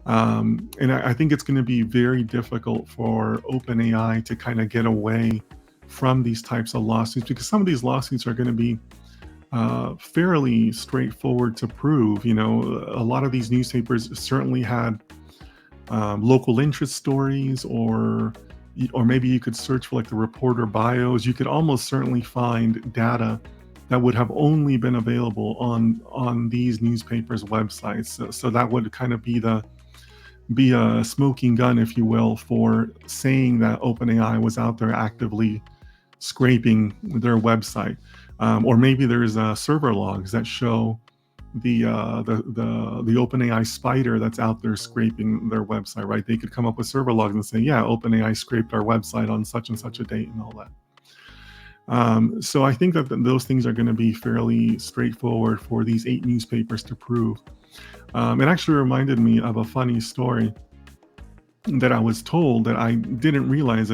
And I think it's going to be very difficult for OpenAI to kind of get away from these types of lawsuits, because some of these lawsuits are going to be fairly straightforward to prove. A lot of these newspapers certainly had local interest stories, or maybe you could search for like the reporter bios. You could almost certainly find data that would have only been available on these newspapers' websites. So that would kind of be a smoking gun, if you will, for saying that OpenAI was out there actively scraping their website. Or maybe there's server logs that show the OpenAI spider that's out there scraping their website, right? They could come up with server logs and say, yeah, OpenAI scraped our website on such and such a date and all that. So I think that those things are going to be fairly straightforward for these 8 newspapers to prove. It actually reminded me of a funny story that I was told that I didn't realize